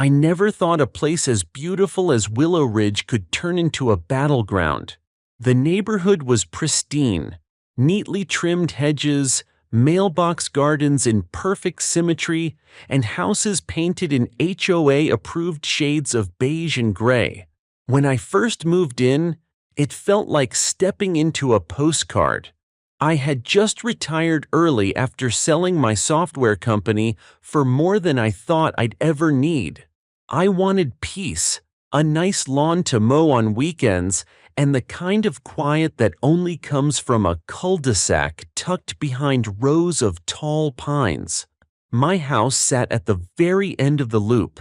I never thought a place as beautiful as Willow Ridge could turn into a battleground. The neighborhood was pristine, neatly trimmed hedges, mailbox gardens in perfect symmetry, and houses painted in HOA-approved shades of beige and gray. When I first moved in, it felt like stepping into a postcard. I had just retired early after selling my software company for more than I thought I'd ever need. I wanted peace, a nice lawn to mow on weekends, and the kind of quiet that only comes from a cul-de-sac tucked behind rows of tall pines. My house sat at the very end of the loop.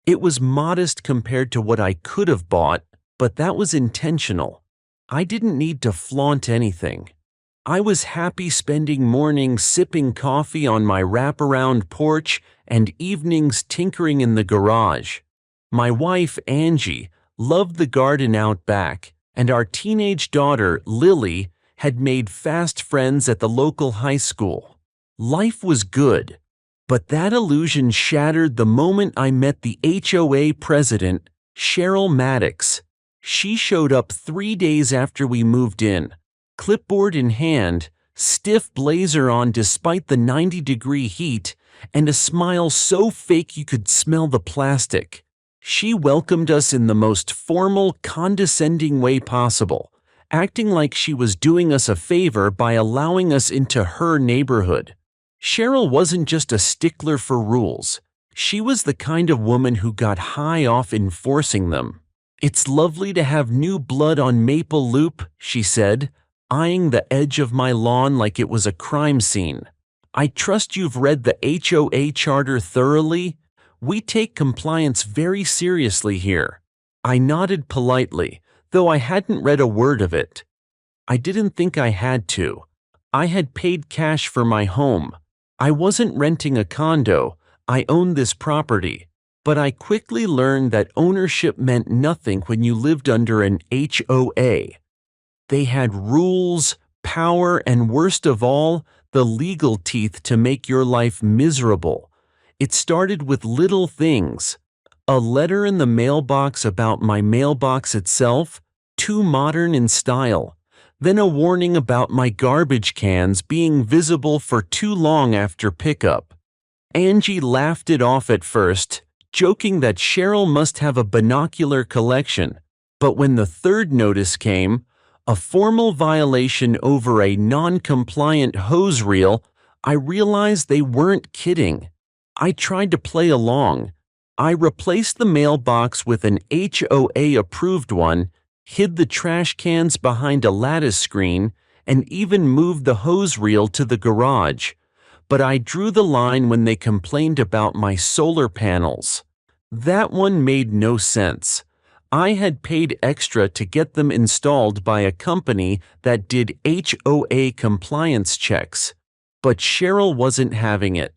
It was modest compared to what I could have bought, but that was intentional. I didn't need to flaunt anything. I was happy spending mornings sipping coffee on my wraparound porch and evenings tinkering in the garage. My wife, Angie, loved the garden out back, and our teenage daughter, Lily, had made fast friends at the local high school. Life was good, but that illusion shattered the moment I met the HOA president, Cheryl Maddox. She showed up 3 days after we moved in, clipboard in hand, stiff blazer on despite the 90-degree heat, and a smile so fake you could smell the plastic. She welcomed us in the most formal, condescending way possible, acting like she was doing us a favor by allowing us into her neighborhood. Cheryl wasn't just a stickler for rules. She was the kind of woman who got high off enforcing them. "It's lovely to have new blood on Maple Loop," she said, eyeing the edge of my lawn like it was a crime scene. "I trust you've read the HOA charter thoroughly. We take compliance very seriously here." I nodded politely, though I hadn't read a word of it. I didn't think I had to. I had paid cash for my home. I wasn't renting a condo. I owned this property. But I quickly learned that ownership meant nothing when you lived under an HOA. They had rules, power, and worst of all, the legal teeth to make your life miserable. It started with little things. A letter in the mailbox about my mailbox itself, too modern in style. Then a warning about my garbage cans being visible for too long after pickup. Angie laughed it off at first, joking that Cheryl must have a binocular collection. But when the third notice came, a formal violation over a non-compliant hose reel, I realized they weren't kidding. I tried to play along. I replaced the mailbox with an HOA-approved one, hid the trash cans behind a lattice screen, and even moved the hose reel to the garage. But I drew the line when they complained about my solar panels. That one made no sense. I had paid extra to get them installed by a company that did HOA compliance checks. But Cheryl wasn't having it.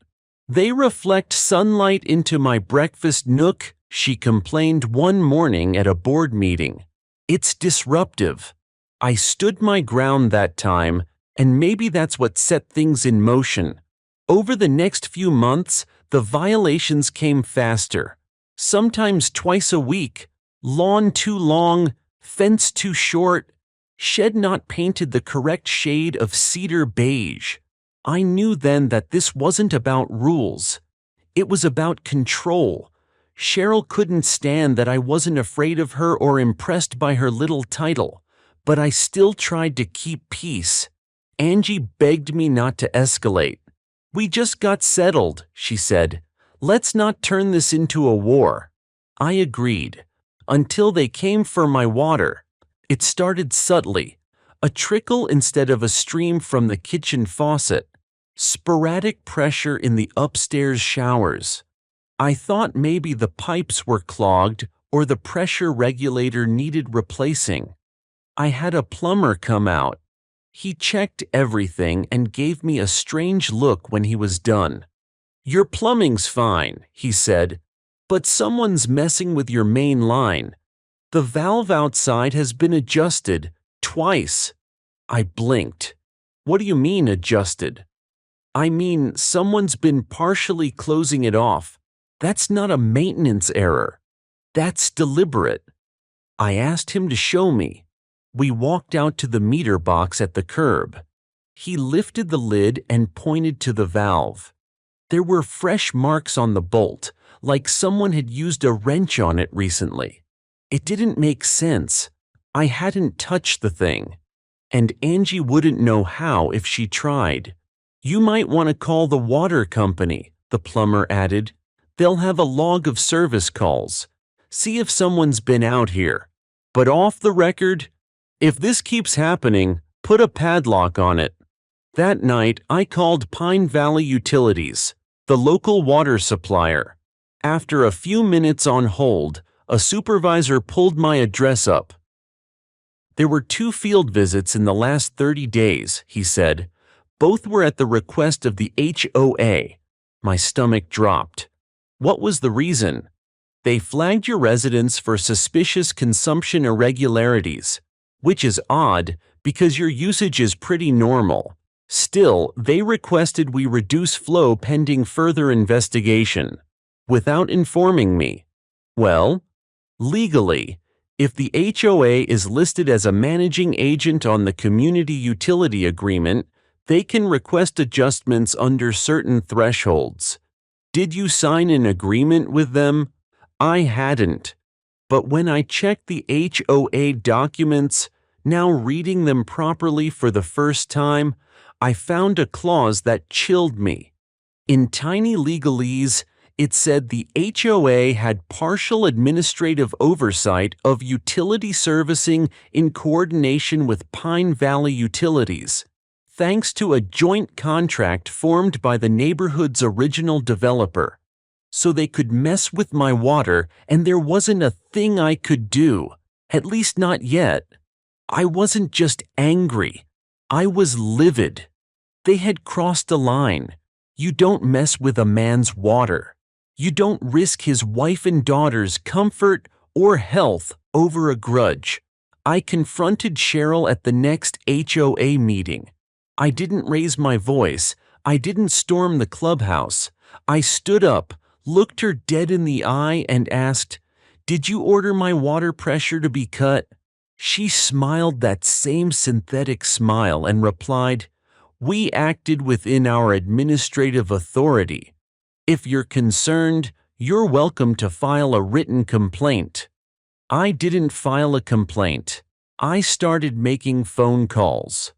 "They reflect sunlight into my breakfast nook," she complained one morning at a board meeting. "It's disruptive." I stood my ground that time, and maybe that's what set things in motion. Over the next few months, the violations came faster. Sometimes twice a week. Lawn too long, fence too short, shed not painted the correct shade of cedar beige. I knew then that this wasn't about rules. It was about control. Cheryl couldn't stand that I wasn't afraid of her or impressed by her little title, but I still tried to keep peace. Angie begged me not to escalate. "We just got settled," she said. "Let's not turn this into a war." I agreed. Until they came for my water. It started subtly, a trickle instead of a stream from the kitchen faucet, sporadic pressure in the upstairs showers. I thought maybe the pipes were clogged or the pressure regulator needed replacing. I had a plumber come out. He checked everything and gave me a strange look when he was done. "Your plumbing's fine," he said, "but someone's messing with your main line. The valve outside has been adjusted, twice." I blinked. "What do you mean adjusted?" "I mean, someone's been partially closing it off. That's not a maintenance error. That's deliberate. I asked him to show me. We walked out to the meter box at the curb. He lifted the lid and pointed to the valve. There were fresh marks on the bolt, like someone had used a wrench on it recently. It didn't make sense. I hadn't touched the thing. And Angie wouldn't know how if she tried. You might want to call the water company, the plumber added. They'll have a log of service calls. See if someone's been out here. But off the record, if this keeps happening, put a padlock on it. That night, I called Pine Valley Utilities, the local water supplier. After a few minutes on hold, a supervisor pulled my address up. There were 2 field visits in the last 30 days, he said. Both were at the request of the HOA. My stomach dropped. What was the reason? They flagged your residence for suspicious consumption irregularities, which is odd because your usage is pretty normal. Still, they requested we reduce flow pending further investigation, without informing me. Well, legally, if the HOA is listed as a managing agent on the community utility agreement, they can request adjustments under certain thresholds. Did you sign an agreement with them? I hadn't. But when I checked the HOA documents, now reading them properly for the first time, I found a clause that chilled me. In tiny legalese, it said the HOA had partial administrative oversight of utility servicing in coordination with Pine Valley Utilities, thanks to a joint contract formed by the neighborhood's original developer. So they could mess with my water and there wasn't a thing I could do, at least not yet. I wasn't just angry. I was livid. They had crossed a line. You don't mess with a man's water. You don't risk his wife and daughter's comfort or health over a grudge. I confronted Cheryl at the next HOA meeting. I didn't raise my voice. I didn't storm the clubhouse. I stood up, looked her dead in the eye, and asked, "Did you order my water pressure to be cut?" She smiled that same synthetic smile and replied, "We acted within our administrative authority. If you're concerned, you're welcome to file a written complaint." I didn't file a complaint. I started making phone calls.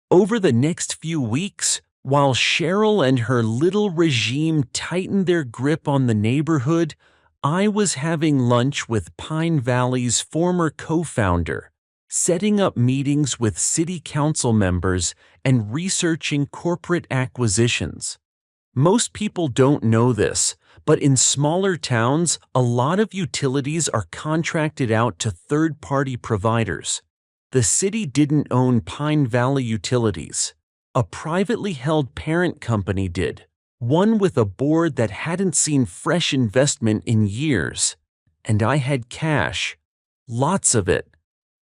Over the next few weeks, while Cheryl and her little regime tightened their grip on the neighborhood, I was having lunch with Pine Valley's former co-founder, setting up meetings with city council members and researching corporate acquisitions. Most people don't know this, but in smaller towns, a lot of utilities are contracted out to third-party providers. The city didn't own Pine Valley Utilities. A privately held parent company did, one with a board that hadn't seen fresh investment in years. And I had cash. Lots of it.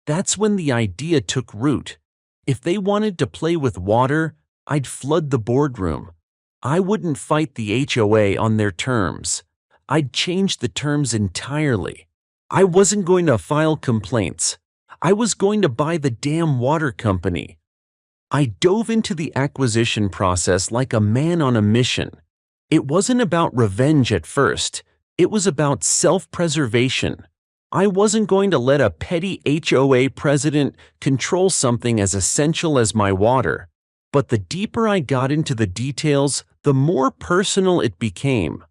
That's when the idea took root. If they wanted to play with water, I'd flood the boardroom. I wouldn't fight the HOA on their terms. I'd change the terms entirely. I wasn't going to file complaints. I was going to buy the damn water company. I dove into the acquisition process like a man on a mission. It wasn't about revenge at first. It was about self-preservation. I wasn't going to let a petty HOA president control something as essential as my water. But the deeper I got into the details, the more personal it became.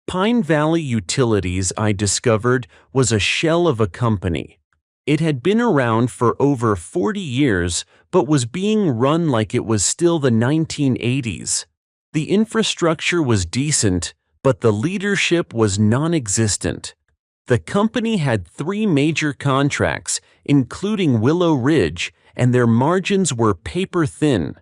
Pine Valley Utilities, I discovered, was a shell of a company. It had been around for over 40 years, but was being run like it was still the 1980s. The infrastructure was decent, but the leadership was non-existent. The company had 3 major contracts, including Willow Ridge, and their margins were paper thin.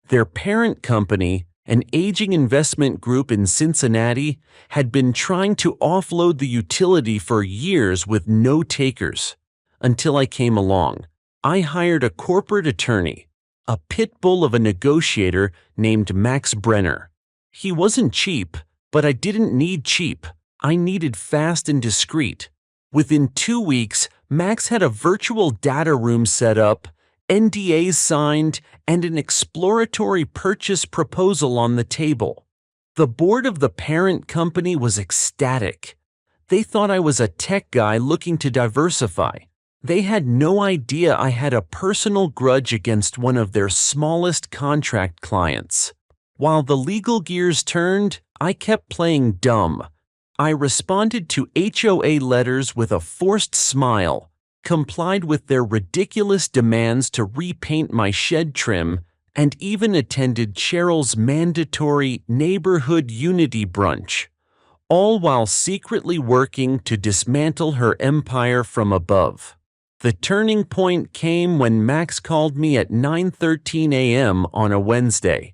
Their parent company, an aging investment group in Cincinnati, had been trying to offload the utility for years with no takers. Until I came along. I hired a corporate attorney, a pit bull of a negotiator named Max Brenner. He wasn't cheap, but I didn't need cheap. I needed fast and discreet. Within 2 weeks, Max had a virtual data room set up, NDAs signed, and an exploratory purchase proposal on the table. The board of the parent company was ecstatic. They thought I was a tech guy looking to diversify. They had no idea I had a personal grudge against one of their smallest contract clients. While the legal gears turned, I kept playing dumb. I responded to HOA letters with a forced smile, complied with their ridiculous demands to repaint my shed trim, and even attended Cheryl's mandatory neighborhood unity brunch, all while secretly working to dismantle her empire from above. The turning point came when Max called me at 9:13 a.m. on a Wednesday.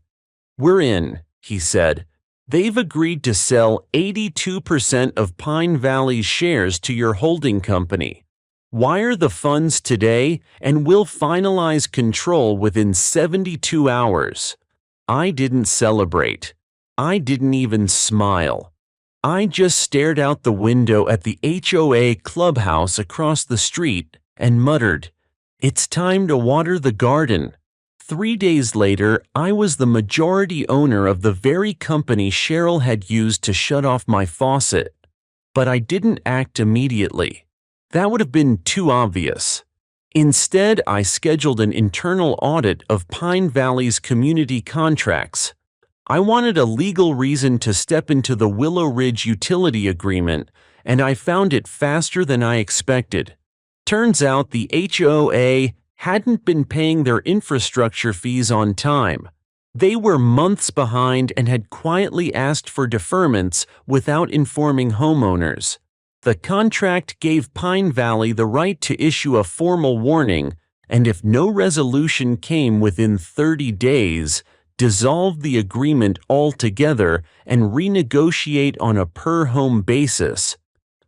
"We're in," he said. "They've agreed to sell 82% of Pine Valley's shares to your holding company. Wire the funds today and we'll finalize control within 72 hours. I didn't celebrate. I didn't even smile. I just stared out the window at the HOA clubhouse across the street and muttered, "It's time to water the garden." 3 days later, I was the majority owner of the very company Cheryl had used to shut off my faucet. But I didn't act immediately. That would have been too obvious. Instead, I scheduled an internal audit of Pine Valley's community contracts. I wanted a legal reason to step into the Willow Ridge utility agreement, and I found it faster than I expected. Turns out the HOA hadn't been paying their infrastructure fees on time. They were months behind and had quietly asked for deferments without informing homeowners. The contract gave Pine Valley the right to issue a formal warning, and if no resolution came within 30 days, dissolve the agreement altogether and renegotiate on a per-home basis.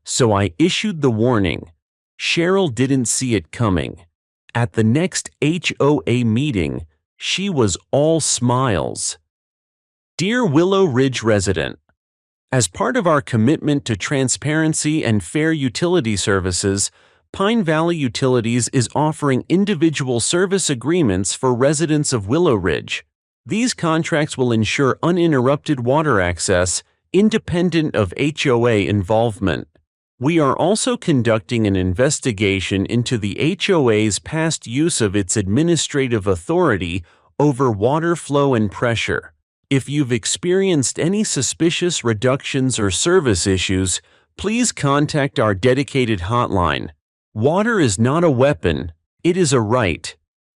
So I issued the warning. Cheryl didn't see it coming. At the next HOA meeting, she was all smiles. Dear Willow Ridge resident, as part of our commitment to transparency and fair utility services, Pine Valley Utilities is offering individual service agreements for residents of Willow Ridge. These contracts will ensure uninterrupted water access, independent of HOA involvement. We are also conducting an investigation into the HOA's past use of its administrative authority over water flow and pressure. If you've experienced any suspicious reductions or service issues, please contact our dedicated hotline. Water is not a weapon, it is a right.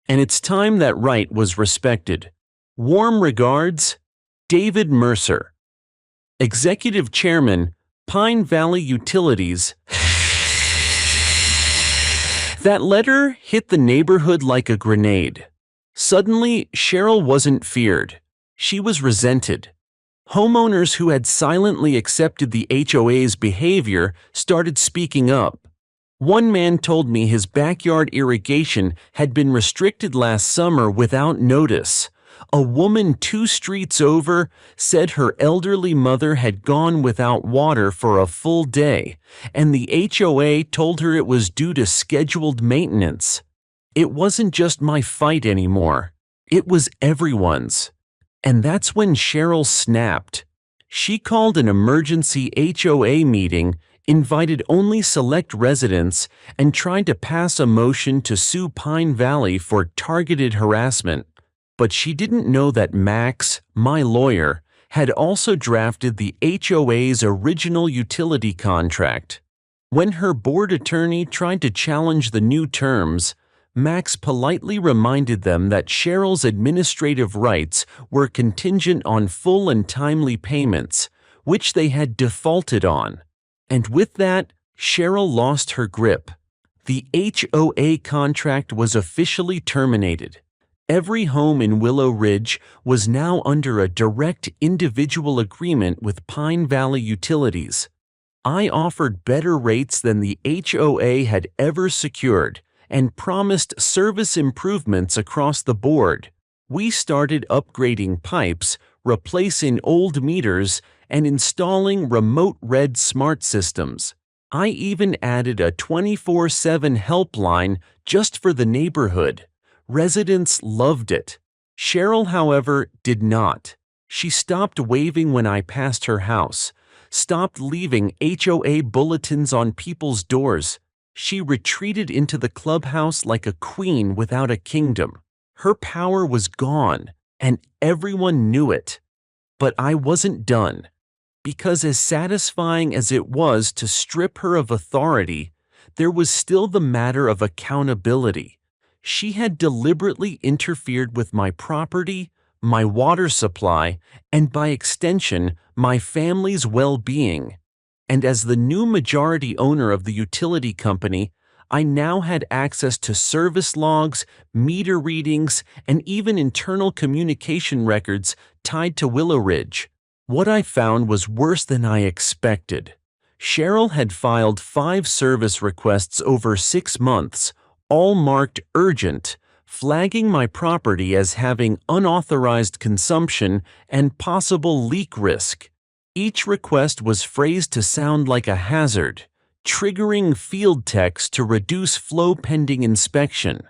And it's time that right was respected. Warm regards, David Mercer, Executive Chairman, Pine Valley Utilities. That letter hit the neighborhood like a grenade. Suddenly, Cheryl wasn't feared. She was resented. Homeowners who had silently accepted the HOA's behavior started speaking up. One man told me his backyard irrigation had been restricted last summer without notice. A woman 2 streets over said her elderly mother had gone without water for a full day, and the HOA told her it was due to scheduled maintenance. It wasn't just my fight anymore. It was everyone's. And that's when Cheryl snapped. She called an emergency HOA meeting, invited only select residents, and tried to pass a motion to sue Pine Valley for targeted harassment. But she didn't know that Max, my lawyer, had also drafted the HOA's original utility contract. When her board attorney tried to challenge the new terms, Max politely reminded them that Cheryl's administrative rights were contingent on full and timely payments, which they had defaulted on. And with that, Cheryl lost her grip. The HOA contract was officially terminated. Every home in Willow Ridge was now under a direct individual agreement with Pine Valley Utilities. I offered better rates than the HOA had ever secured and promised service improvements across the board. We started upgrading pipes, replacing old meters, and installing remote read smart systems. I even added a 24/7 helpline just for the neighborhood. Residents loved it. Cheryl, however, did not. She stopped waving when I passed her house, stopped leaving HOA bulletins on people's doors. She retreated into the clubhouse like a queen without a kingdom. Her power was gone, and everyone knew it. But I wasn't done. Because as satisfying as it was to strip her of authority, there was still the matter of accountability. She had deliberately interfered with my property, my water supply, and by extension, my family's well-being. And as the new majority owner of the utility company, I now had access to service logs, meter readings, and even internal communication records tied to Willow Ridge. What I found was worse than I expected. Cheryl had filed 5 service requests over 6 months, all marked urgent, flagging my property as having unauthorized consumption and possible leak risk. Each request was phrased to sound like a hazard, triggering field techs to reduce flow pending inspection.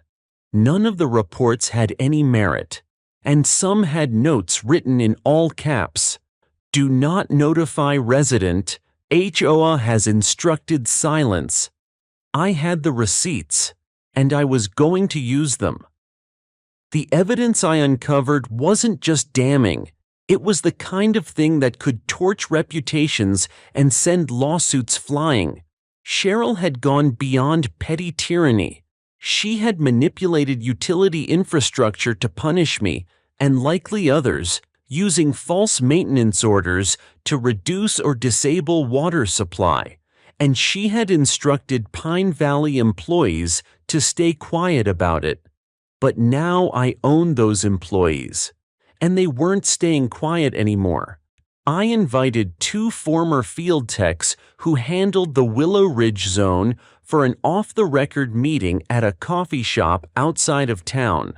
None of the reports had any merit, and some had notes written in all caps. Do not notify resident. HOA has instructed silence. I had the receipts, and I was going to use them. The evidence I uncovered wasn't just damning. It was the kind of thing that could torch reputations and send lawsuits flying. Cheryl had gone beyond petty tyranny. She had manipulated utility infrastructure to punish me, and likely others, using false maintenance orders to reduce or disable water supply, and she had instructed Pine Valley employees to stay quiet about it. But now I own those employees, and they weren't staying quiet anymore. I invited 2 former field techs who handled the Willow Ridge zone for an off-the-record meeting at a coffee shop outside of town.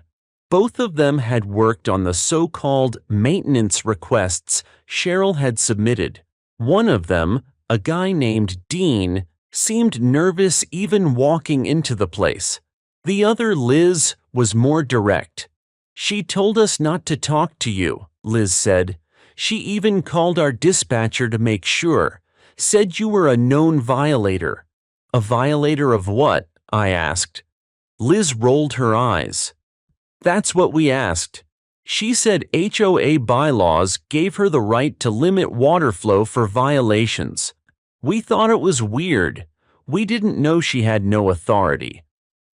Both of them had worked on the so-called maintenance requests Cheryl had submitted. One of them, a guy named Dean, seemed nervous even walking into the place. The other, Liz, was more direct. She told us not to talk to you, Liz said. She even called our dispatcher to make sure, said you were a known violator. A violator of what? I asked. Liz rolled her eyes. That's what we asked. She said HOA bylaws gave her the right to limit water flow for violations. We thought it was weird. We didn't know she had no authority.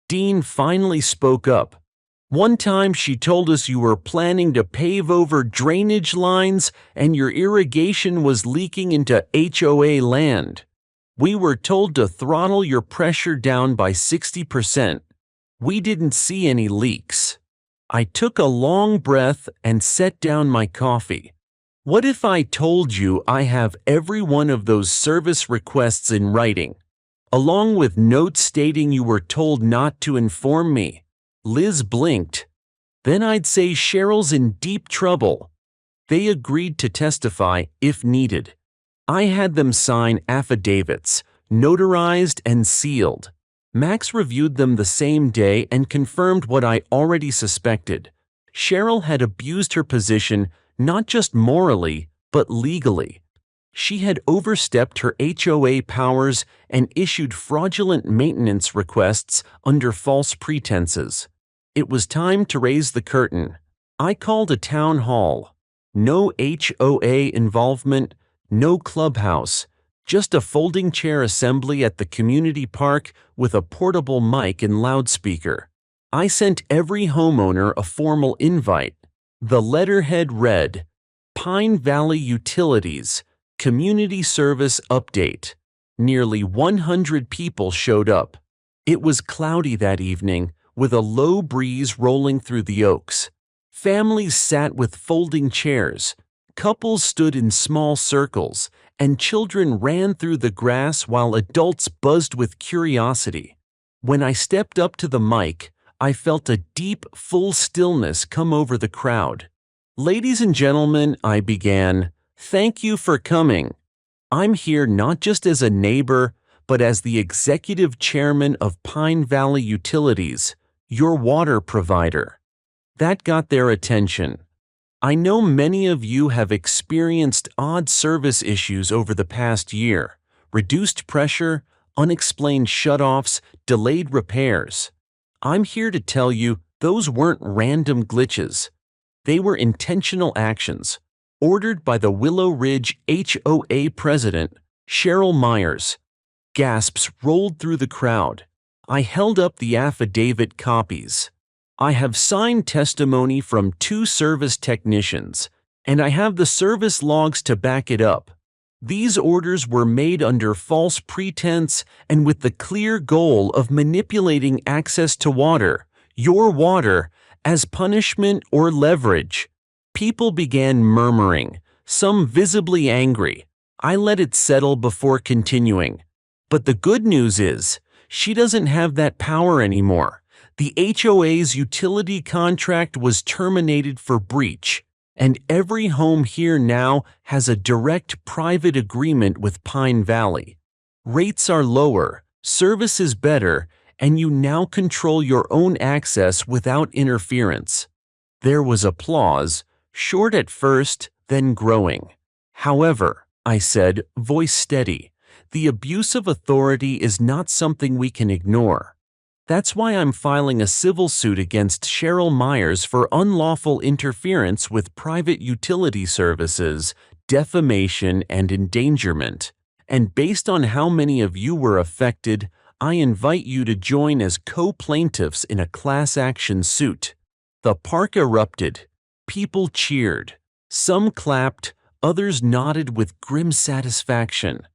Dean finally spoke up. One time she told us you were planning to pave over drainage lines and your irrigation was leaking into HOA land. We were told to throttle your pressure down by 60%. We didn't see any leaks. I took a long breath and set down my coffee. What if I told you I have every one of those service requests in writing, along with notes stating you were told not to inform me? Liz blinked. Then I'd say Cheryl's in deep trouble. They agreed to testify if needed. I had them sign affidavits, notarized and sealed. Max reviewed them the same day and confirmed what I already suspected. Cheryl had abused her position not just morally, but legally. She had overstepped her HOA powers and issued fraudulent maintenance requests under false pretenses. It was time to raise the curtain. I called a town hall. No HOA involvement, no clubhouse. Just a folding chair assembly at the community park with a portable mic and loudspeaker. I sent every homeowner a formal invite. The letterhead read, Pine Valley Utilities, Community Service Update. Nearly 100 people showed up. It was cloudy that evening, with a low breeze rolling through the oaks. Families sat with folding chairs. Couples stood in small circles, and children ran through the grass while adults buzzed with curiosity. When I stepped up to the mic, I felt a deep, full stillness come over the crowd. Ladies and gentlemen, I began, thank you for coming. I'm here not just as a neighbor, but as the executive chairman of Pine Valley Utilities, your water provider. That got their attention. I know many of you have experienced odd service issues over the past year, reduced pressure, unexplained shutoffs, delayed repairs. I'm here to tell you those weren't random glitches. They were intentional actions, ordered by the Willow Ridge HOA president, Cheryl Myers. Gasps rolled through the crowd. I held up the affidavit copies. I have signed testimony from 2 service technicians, and I have the service logs to back it up. These orders were made under false pretense and with the clear goal of manipulating access to water, your water, as punishment or leverage. People began murmuring, some visibly angry. I let it settle before continuing. But the good news is, she doesn't have that power anymore. The HOA's utility contract was terminated for breach, and every home here now has a direct private agreement with Pine Valley. Rates are lower, service is better, and you now control your own access without interference. There was applause, short at first, then growing. However, I said, voice steady, the abuse of authority is not something we can ignore. That's why I'm filing a civil suit against Cheryl Myers for unlawful interference with private utility services, defamation, and endangerment. And based on how many of you were affected, I invite you to join as co-plaintiffs in a class action suit. The park erupted. People cheered. Some clapped, others nodded with grim satisfaction.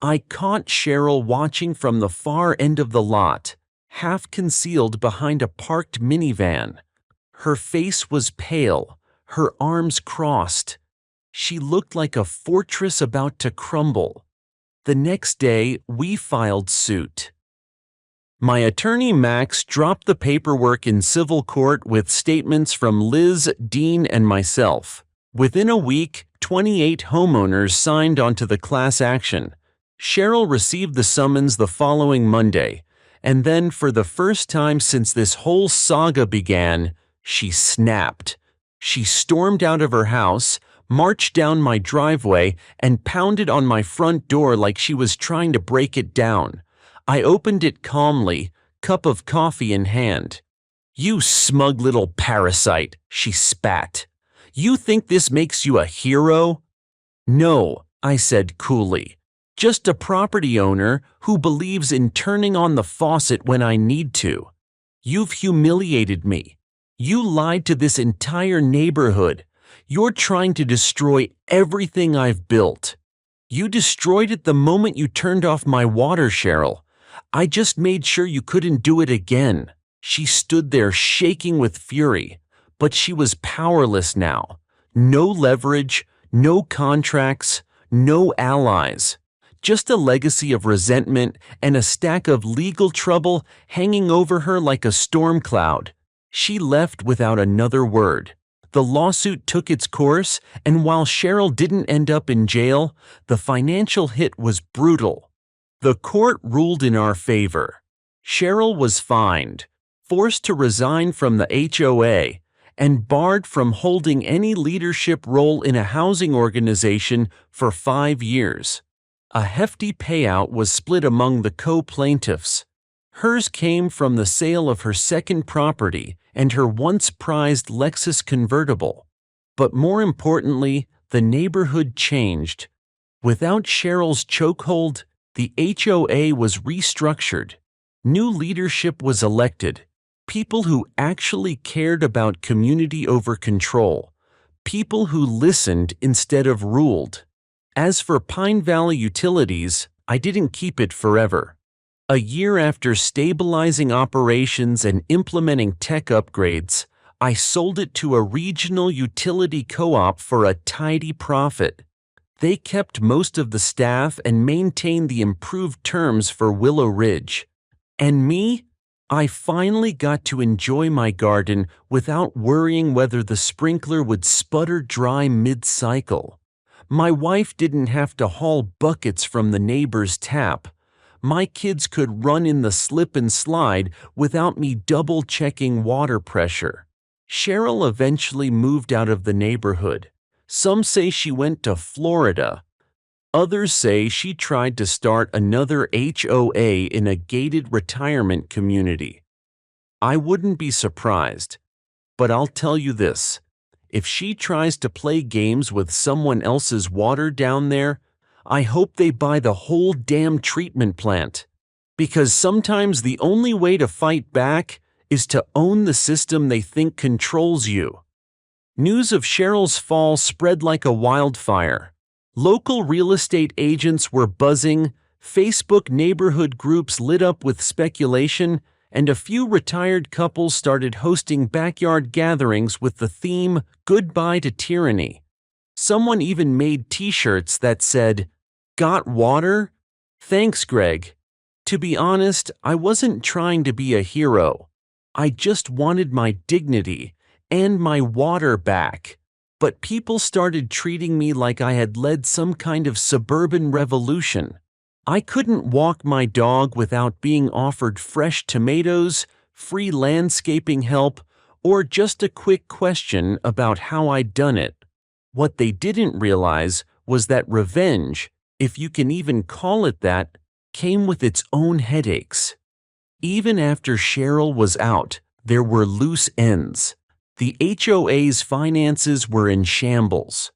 I caught Cheryl watching from the far end of the lot, half concealed behind a parked minivan. Her face was pale, her arms crossed. She looked like a fortress about to crumble. The next day, we filed suit. My attorney Max dropped the paperwork in civil court with statements from Liz, Dean, and myself. Within a week, 28 homeowners signed onto the class action. Cheryl received the summons the following Monday, and then for the first time since this whole saga began, she snapped. She stormed out of her house, marched down my driveway, and pounded on my front door like she was trying to break it down. I opened it calmly, cup of coffee in hand. "You smug little parasite," she spat. "You think this makes you a hero?" "No," I said coolly. "Just a property owner who believes in turning on the faucet when I need to. You've humiliated me. You lied to this entire neighborhood. You're trying to destroy everything I've built. You destroyed it the moment you turned off my water, Cheryl. I just made sure you couldn't do it again." She stood there shaking with fury, but she was powerless now. No leverage, no contracts, no allies. Just a legacy of resentment and a stack of legal trouble hanging over her like a storm cloud. She left without another word. The lawsuit took its course, and while Cheryl didn't end up in jail, the financial hit was brutal. The court ruled in our favor. Cheryl was fined, forced to resign from the HOA, and barred from holding any leadership role in a housing organization for 5 years. A hefty payout was split among the co-plaintiffs. Hers came from the sale of her second property and her once prized Lexus convertible. But more importantly, the neighborhood changed. Without Cheryl's chokehold, the HOA was restructured. New leadership was elected. People who actually cared about community over control. People who listened instead of ruled. As for Pine Valley Utilities, I didn't keep it forever. A year after stabilizing operations and implementing tech upgrades, I sold it to a regional utility co-op for a tidy profit. They kept most of the staff and maintained the improved terms for Willow Ridge. And me? I finally got to enjoy my garden without worrying whether the sprinkler would sputter dry mid-cycle. My wife didn't have to haul buckets from the neighbor's tap. My kids could run in the slip and slide without me double-checking water pressure. Cheryl eventually moved out of the neighborhood. Some say she went to Florida. Others say she tried to start another HOA in a gated retirement community. I wouldn't be surprised, but I'll tell you this. If she tries to play games with someone else's water down there, I hope they buy the whole damn treatment plant. Because sometimes the only way to fight back is to own the system they think controls you. News of Cheryl's fall spread like a wildfire. Local real estate agents were buzzing, Facebook neighborhood groups lit up with speculation, and a few retired couples started hosting backyard gatherings with the theme, "Goodbye to Tyranny." Someone even made t-shirts that said, "Got water? Thanks, Greg." To be honest, I wasn't trying to be a hero. I just wanted my dignity and my water back. But people started treating me like I had led some kind of suburban revolution. I couldn't walk my dog without being offered fresh tomatoes, free landscaping help, or just a quick question about how I'd done it. What they didn't realize was that revenge, if you can even call it that, came with its own headaches. Even after Cheryl was out, there were loose ends. The HOA's finances were in shambles.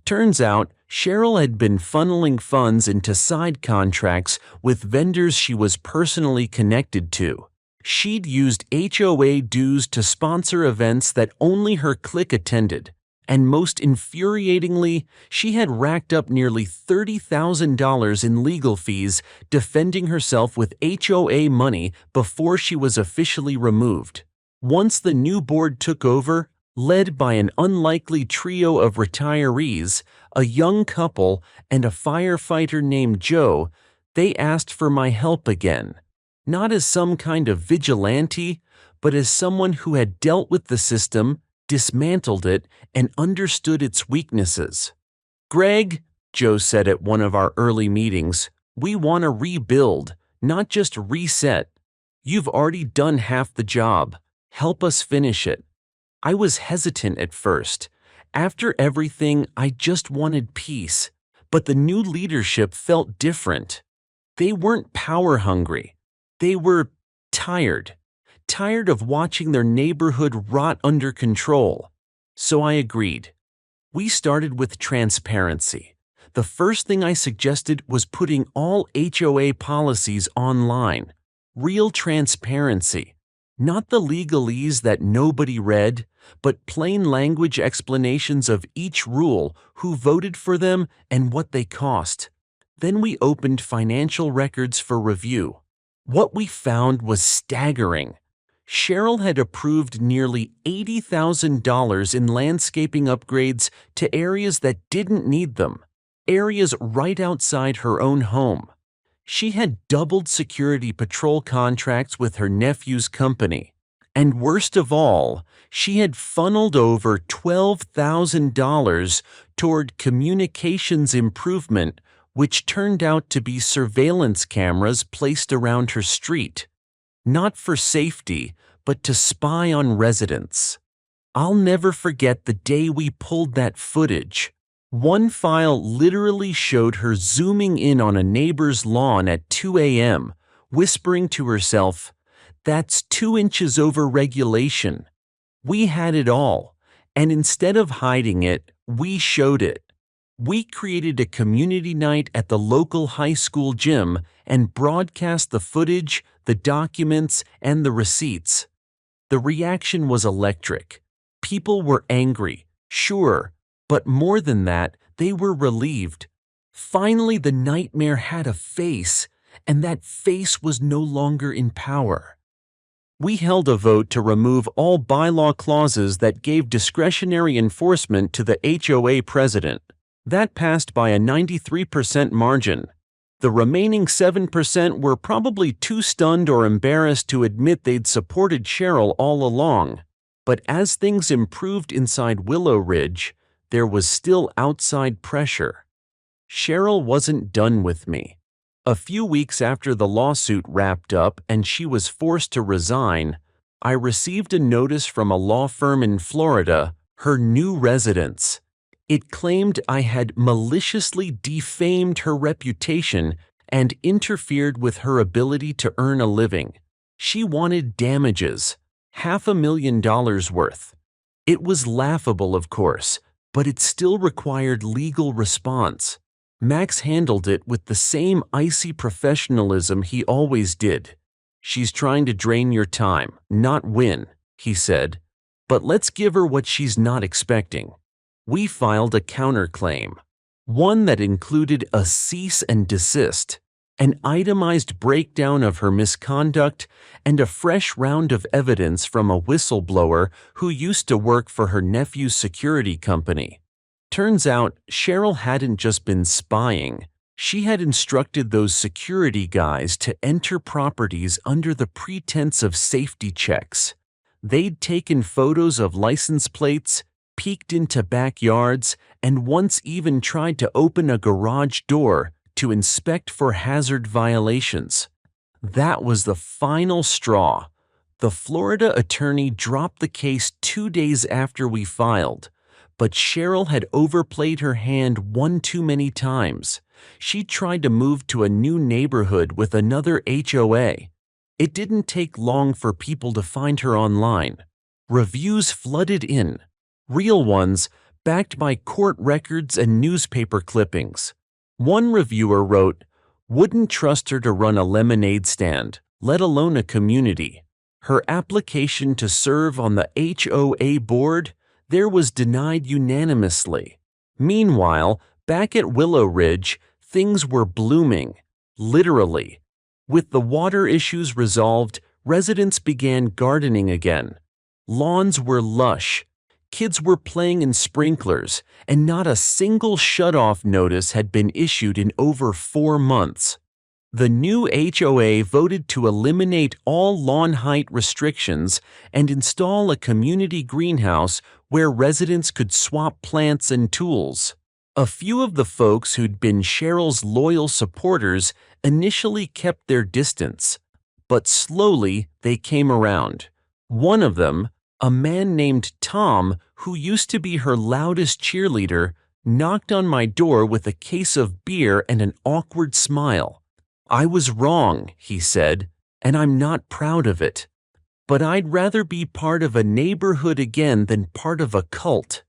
Turns out, Cheryl had been funneling funds into side contracts with vendors she was personally connected to. She'd used HOA dues to sponsor events that only her clique attended. And most infuriatingly, she had racked up nearly $30,000 in legal fees defending herself with HOA money before she was officially removed. Once the new board took over, led by an unlikely trio of retirees, a young couple, and a firefighter named Joe, they asked for my help again. Not as some kind of vigilante, but as someone who had dealt with the system, dismantled it, and understood its weaknesses. "Greg," Joe said at one of our early meetings, "we want to rebuild, not just reset. You've already done half the job. Help us finish it." I was hesitant at first. After everything, I just wanted peace. But the new leadership felt different. They weren't power-hungry. They were tired. Tired of watching their neighborhood rot under control. So I agreed. We started with transparency. The first thing I suggested was putting all HOA policies online. Real transparency. Not the legalese that nobody read, but plain language explanations of each rule, who voted for them, and what they cost. Then we opened financial records for review. What we found was staggering. Cheryl had approved nearly $80,000 in landscaping upgrades to areas that didn't need them, areas right outside her own home. She had doubled security patrol contracts with her nephew's company. And worst of all, she had funneled over $12,000 toward communications improvement, which turned out to be surveillance cameras placed around her street. Not for safety, but to spy on residents. I'll never forget the day we pulled that footage. One file literally showed her zooming in on a neighbor's lawn at 2 a.m., whispering to herself, "That's 2 inches over regulation." We had it all, and instead of hiding it, we showed it. We created a community night at the local high school gym and broadcast the footage, the documents, and the receipts. The reaction was electric. People were angry, sure, but more than that, they were relieved. Finally, the nightmare had a face, and that face was no longer in power. We held a vote to remove all bylaw clauses that gave discretionary enforcement to the HOA president. That passed by a 93% margin. The remaining 7% were probably too stunned or embarrassed to admit they'd supported Cheryl all along. But as things improved inside Willow Ridge, there was still outside pressure. Cheryl wasn't done with me. A few weeks after the lawsuit wrapped up and she was forced to resign, I received a notice from a law firm in Florida, her new residence. It claimed I had maliciously defamed her reputation and interfered with her ability to earn a living. She wanted damages, $500,000 worth. It was laughable, of course, but it still required legal response. Max handled it with the same icy professionalism he always did. "She's trying to drain your time, not win," he said. "But let's give her what she's not expecting." We filed a counterclaim, one that included a cease and desist, an itemized breakdown of her misconduct, and a fresh round of evidence from a whistleblower who used to work for her nephew's security company. Turns out, Cheryl hadn't just been spying. She had instructed those security guys to enter properties under the pretense of safety checks. They'd taken photos of license plates, peeked into backyards, and once even tried to open a garage door to inspect for hazard violations. That was the final straw. The Florida attorney dropped the case 2 days after we filed. But Cheryl had overplayed her hand one too many times. She tried to move to a new neighborhood with another HOA. It didn't take long for people to find her online. Reviews flooded in. Real ones, backed by court records and newspaper clippings. One reviewer wrote, "Wouldn't trust her to run a lemonade stand, let alone a community. Her application to serve on the HOA board there was denied unanimously." Meanwhile, back at Willow Ridge, things were blooming, literally. With the water issues resolved, residents began gardening again. Lawns were lush. Kids were playing in sprinklers, and not a single shut-off notice had been issued in over 4 months. The new HOA voted to eliminate all lawn height restrictions and install a community greenhouse where residents could swap plants and tools. A few of the folks who'd been Cheryl's loyal supporters initially kept their distance, but slowly they came around. One of them, a man named Tom, who used to be her loudest cheerleader, knocked on my door with a case of beer and an awkward smile. "I was wrong," he said, "and I'm not proud of it. But I'd rather be part of a neighborhood again than part of a cult."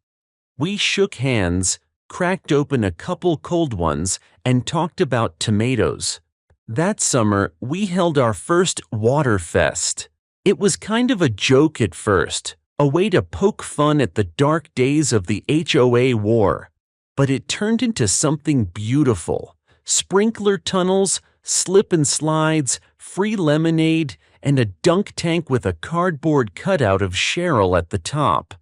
We shook hands, cracked open a couple cold ones, and talked about tomatoes. That summer, we held our first Water Fest. It was kind of a joke at first, a way to poke fun at the dark days of the HOA war. But it turned into something beautiful. Sprinkler tunnels, slip and slides, free lemonade, and a dunk tank with a cardboard cutout of Cheryl at the top.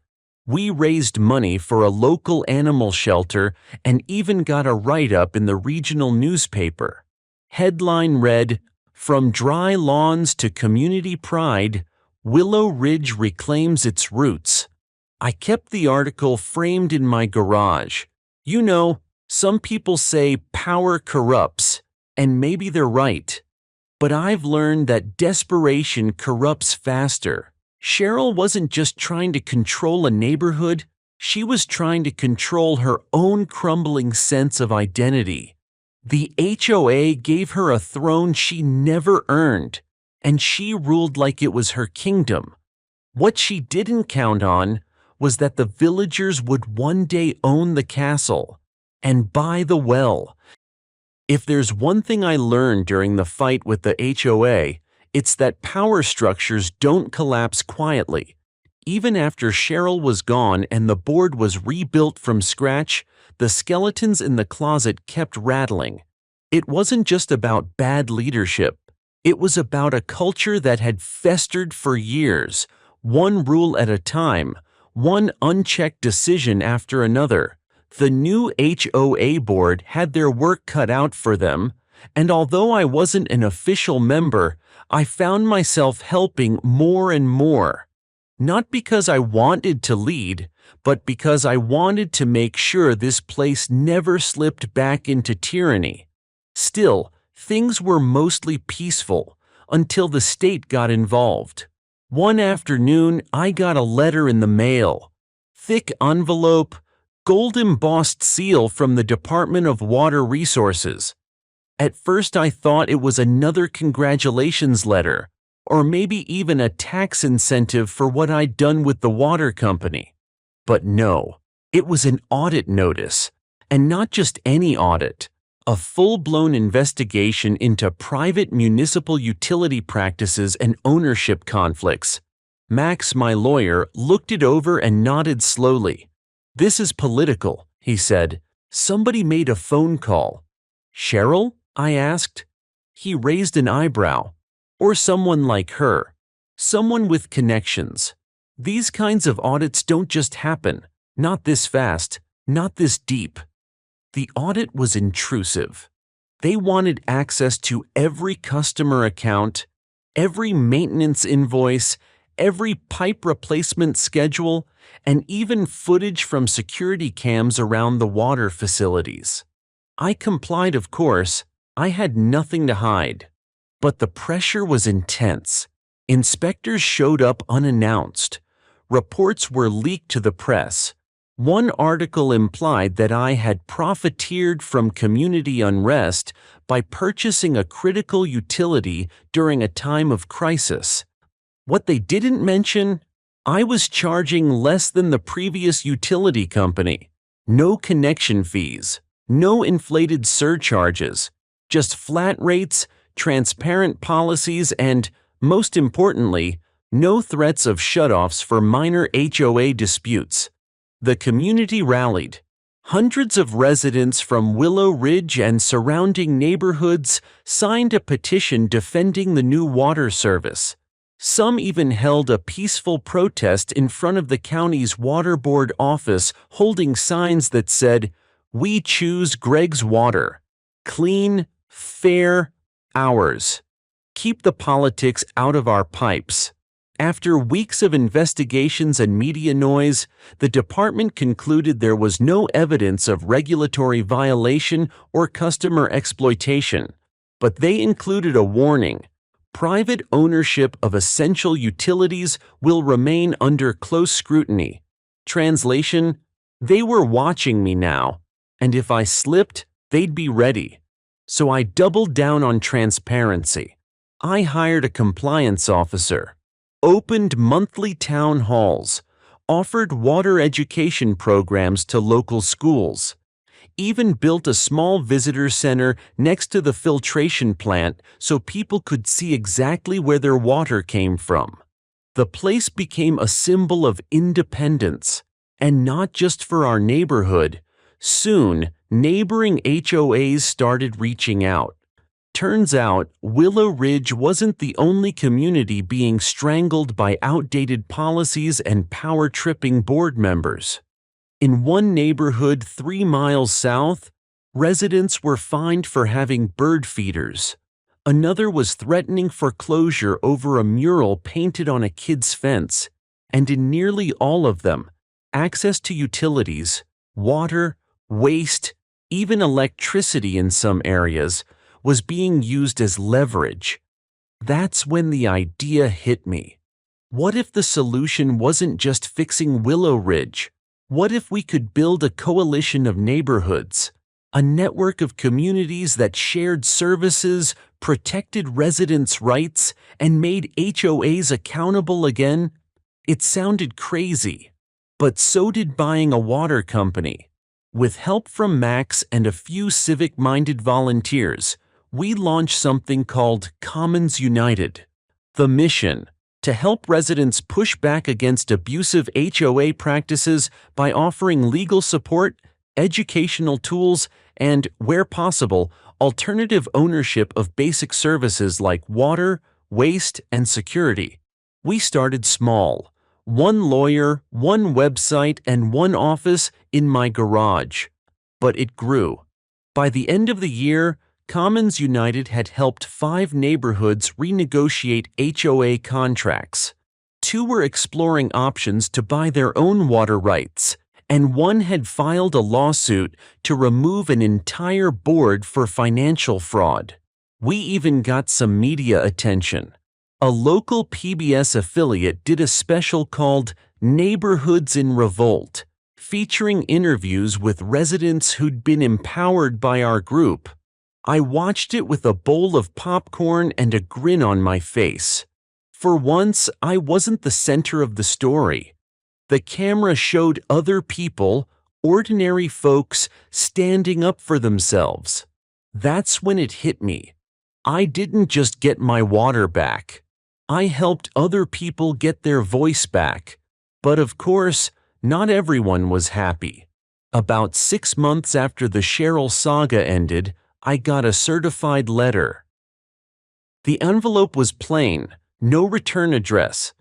We raised money for a local animal shelter and even got a write-up in the regional newspaper. Headline read, "From dry lawns to community pride, Willow Ridge reclaims its roots." I kept the article framed in my garage. You know, some people say power corrupts, and maybe they're right. But I've learned that desperation corrupts faster. Cheryl wasn't just trying to control a neighborhood, she was trying to control her own crumbling sense of identity. The HOA gave her a throne she never earned, and she ruled like it was her kingdom. What she didn't count on was that the villagers would one day own the castle and buy the well. If there's one thing I learned during the fight with the HOA, it's that power structures don't collapse quietly. Even after Cheryl was gone and the board was rebuilt from scratch, the skeletons in the closet kept rattling. It wasn't just about bad leadership. It was about a culture that had festered for years, one rule at a time, one unchecked decision after another. The new HOA board had their work cut out for them. And although I wasn't an official member, I found myself helping more and more. Not because I wanted to lead, but because I wanted to make sure this place never slipped back into tyranny. Still, things were mostly peaceful until the state got involved. One afternoon, I got a letter in the mail. Thick envelope, gold-embossed seal from the Department of Water Resources. At first I thought it was another congratulations letter, or maybe even a tax incentive for what I'd done with the water company. But no, it was an audit notice, and not just any audit, a full-blown investigation into private municipal utility practices and ownership conflicts. Max, my lawyer, looked it over and nodded slowly. "This is political," he said. "Somebody made a phone call." "Cheryl?" I asked. He raised an eyebrow. "Or someone like her. Someone with connections. These kinds of audits don't just happen. Not this fast, not this deep." The audit was intrusive. They wanted access to every customer account, every maintenance invoice, every pipe replacement schedule, and even footage from security cams around the water facilities. I complied, of course. I had nothing to hide. But the pressure was intense. Inspectors showed up unannounced. Reports were leaked to the press. One article implied that I had profiteered from community unrest by purchasing a critical utility during a time of crisis. What they didn't mention? I was charging less than the previous utility company. No connection fees, no inflated surcharges, just flat rates, transparent policies, and, most importantly, no threats of shutoffs for minor HOA disputes. The community rallied. Hundreds of residents from Willow Ridge and surrounding neighborhoods signed a petition defending the new water service. Some even held a peaceful protest in front of the county's water board office, holding signs that said, "We choose Greg's water. Clean, fair, ours. Keep the politics out of our pipes." After weeks of investigations and media noise, the department concluded there was no evidence of regulatory violation or customer exploitation. But they included a warning: private ownership of essential utilities will remain under close scrutiny. Translation: they were watching me now, and if I slipped, they'd be ready. So I doubled down on transparency. I hired a compliance officer, opened monthly town halls, offered water education programs to local schools, even built a small visitor center next to the filtration plant so people could see exactly where their water came from. The place became a symbol of independence, and not just for our neighborhood. Soon, neighboring HOAs started reaching out. Turns out, Willow Ridge wasn't the only community being strangled by outdated policies and power-tripping board members. In one neighborhood 3 miles south, residents were fined for having bird feeders. Another was threatening foreclosure over a mural painted on a kid's fence. And in nearly all of them, access to utilities, water, waste, even electricity in some areas, was being used as leverage. That's when the idea hit me. What if the solution wasn't just fixing Willow Ridge? What if we could build a coalition of neighborhoods, a network of communities that shared services, protected residents' rights, and made HOAs accountable again? It sounded crazy, but so did buying a water company. With help from Max and a few civic-minded volunteers, we launched something called Commons United. The mission: to help residents push back against abusive HOA practices by offering legal support, educational tools, and, where possible, alternative ownership of basic services like water, waste, and security. We started small: one lawyer, one website, and one office in my garage. But it grew. By the end of the year, Commons United had helped 5 neighborhoods renegotiate HOA contracts. 2 were exploring options to buy their own water rights, and 1 had filed a lawsuit to remove an entire board for financial fraud. We even got some media attention. A local PBS affiliate did a special called Neighborhoods in Revolt, featuring interviews with residents who'd been empowered by our group. I watched it with a bowl of popcorn and a grin on my face. For once, I wasn't the center of the story. The camera showed other people, ordinary folks, standing up for themselves. That's when it hit me. I didn't just get my water back. I helped other people get their voice back. But of course, not everyone was happy. About 6 months after the Cheryl saga ended, I got a certified letter. The envelope was plain, no return address.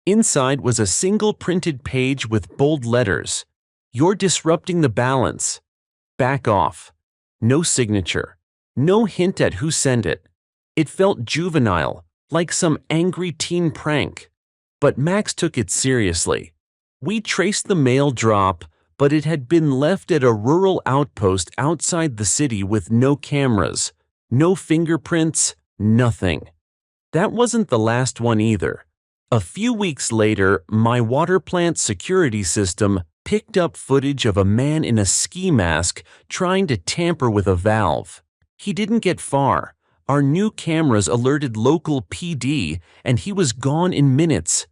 Inside was a single printed page with bold letters. "You're disrupting the balance. Back off." No signature. No hint at who sent it. It felt juvenile, like some angry teen prank. But Max took it seriously. We traced the mail drop, but it had been left at a rural outpost outside the city with no cameras, no fingerprints, nothing. That wasn't the last one either. A few weeks later, my water plant security system picked up footage of a man in a ski mask trying to tamper with a valve. He didn't get far. Our new cameras alerted local PD, and he was gone in minutes.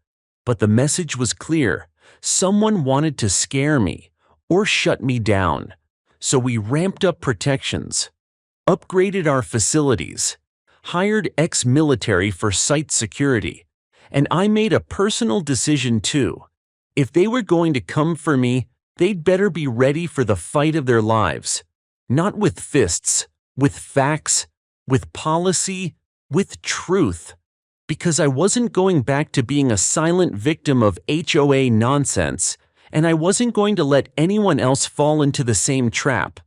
But the message was clear. Someone wanted to scare me or shut me down. So we ramped up protections, upgraded our facilities, hired ex-military for site security, and I made a personal decision too. If they were going to come for me, they'd better be ready for the fight of their lives. Not with fists, with facts, with policy, with truth. Because I wasn't going back to being a silent victim of HOA nonsense, and I wasn't going to let anyone else fall into the same trap.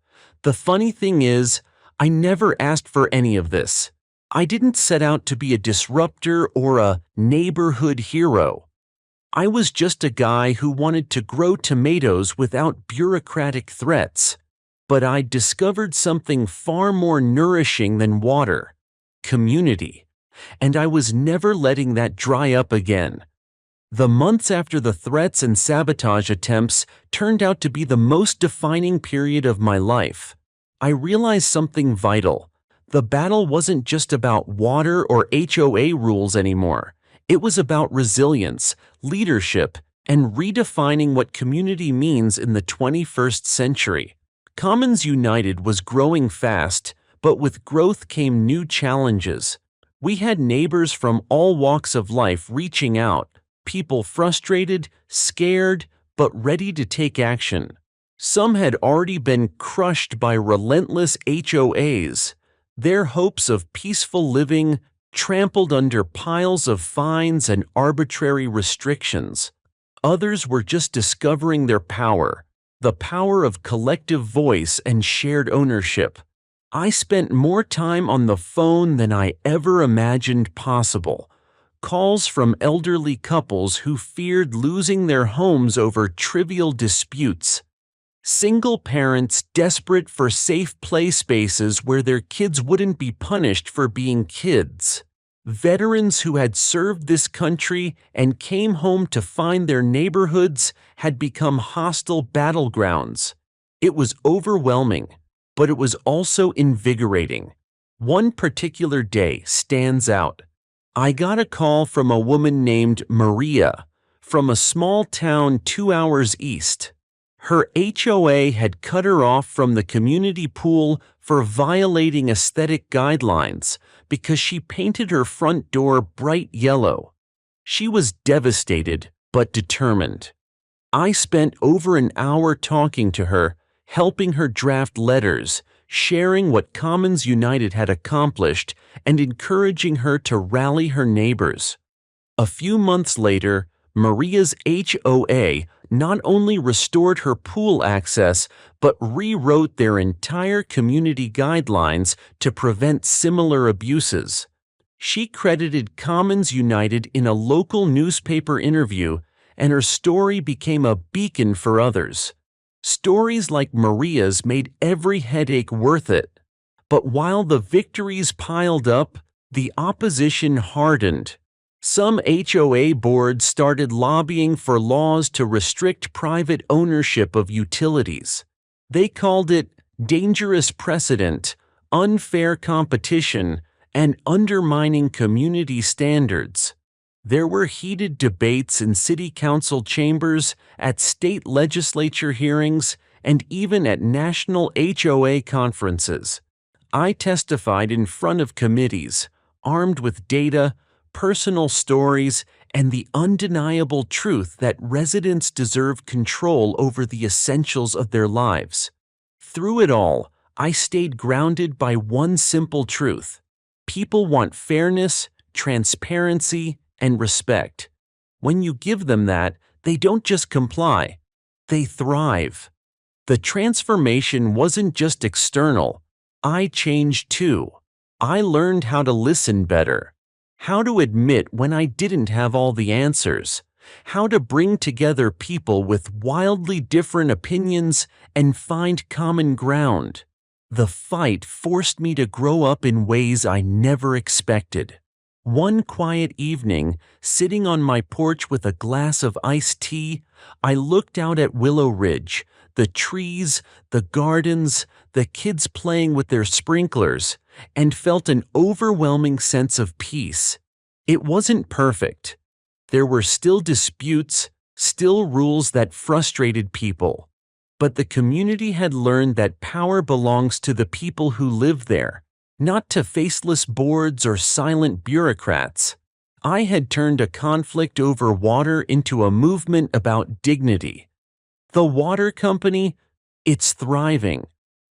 The funny thing is, I never asked for any of this. I didn't set out to be a disruptor or a neighborhood hero. I was just a guy who wanted to grow tomatoes without bureaucratic threats. But I discovered something far more nourishing than water: community. And I was never letting that dry up again. The months after the threats and sabotage attempts turned out to be the most defining period of my life. I realized something vital. The battle wasn't just about water or HOA rules anymore. It was about resilience, leadership, and redefining what community means in the 21st century. Commons United was growing fast, but with growth came new challenges. We had neighbors from all walks of life reaching out, people frustrated, scared, but ready to take action. Some had already been crushed by relentless HOAs, their hopes of peaceful living trampled under piles of fines and arbitrary restrictions. Others were just discovering their power, the power of collective voice and shared ownership. I spent more time on the phone than I ever imagined possible. Calls from elderly couples who feared losing their homes over trivial disputes. Single parents desperate for safe play spaces where their kids wouldn't be punished for being kids. Veterans who had served this country and came home to find their neighborhoods had become hostile battlegrounds. It was overwhelming, but it was also invigorating. One particular day stands out. I got a call from a woman named Maria from a small town 2 hours east. Her HOA had cut her off from the community pool for violating aesthetic guidelines because she painted her front door bright yellow. She was devastated but determined. I spent over an hour talking to her, helping her draft letters, sharing what Commons United had accomplished, and encouraging her to rally her neighbors. A few months later, Maria's HOA not only restored her pool access, but rewrote their entire community guidelines to prevent similar abuses. She credited Commons United in a local newspaper interview, and her story became a beacon for others. Stories like Maria's made every headache worth it. But while the victories piled up, the opposition hardened. Some HOA boards started lobbying for laws to restrict private ownership of utilities. They called it dangerous precedent, unfair competition, and undermining community standards. There were heated debates in city council chambers, at state legislature hearings, and even at national HOA conferences. I testified in front of committees, armed with data, personal stories, and the undeniable truth that residents deserve control over the essentials of their lives. Through it all, I stayed grounded by one simple truth. People want fairness, transparency, and respect. When you give them that, they don't just comply, they thrive. The transformation wasn't just external. I changed too. I learned how to listen better, how to admit when I didn't have all the answers, how to bring together people with wildly different opinions and find common ground. The fight forced me to grow up in ways I never expected. One quiet evening, sitting on my porch with a glass of iced tea, I looked out at Willow Ridge, the trees, the gardens, the kids playing with their sprinklers, and felt an overwhelming sense of peace. It wasn't perfect. There were still disputes, still rules that frustrated people. But the community had learned that power belongs to the people who live there, not to faceless boards or silent bureaucrats. I had turned a conflict over water into a movement about dignity. The water company, it's thriving.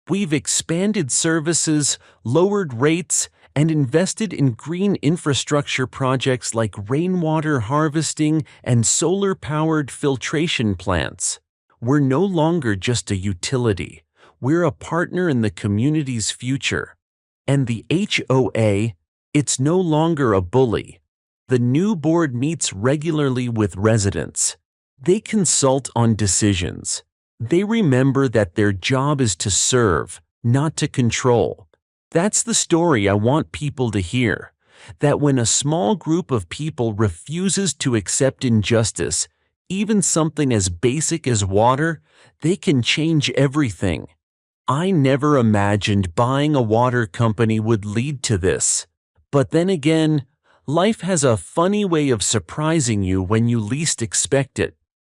We've expanded services, lowered rates, and invested in green infrastructure projects like rainwater harvesting and solar-powered filtration plants. We're no longer just a utility. We're a partner in the community's future. And the HOA, it's no longer a bully. The new board meets regularly with residents. They consult on decisions. They remember that their job is to serve, not to control. That's the story I want people to hear. That when a small group of people refuses to accept injustice, even something as basic as water, they can change everything. I never imagined buying a water company would lead to this. But then again, life has a funny way of surprising you when you least expect it.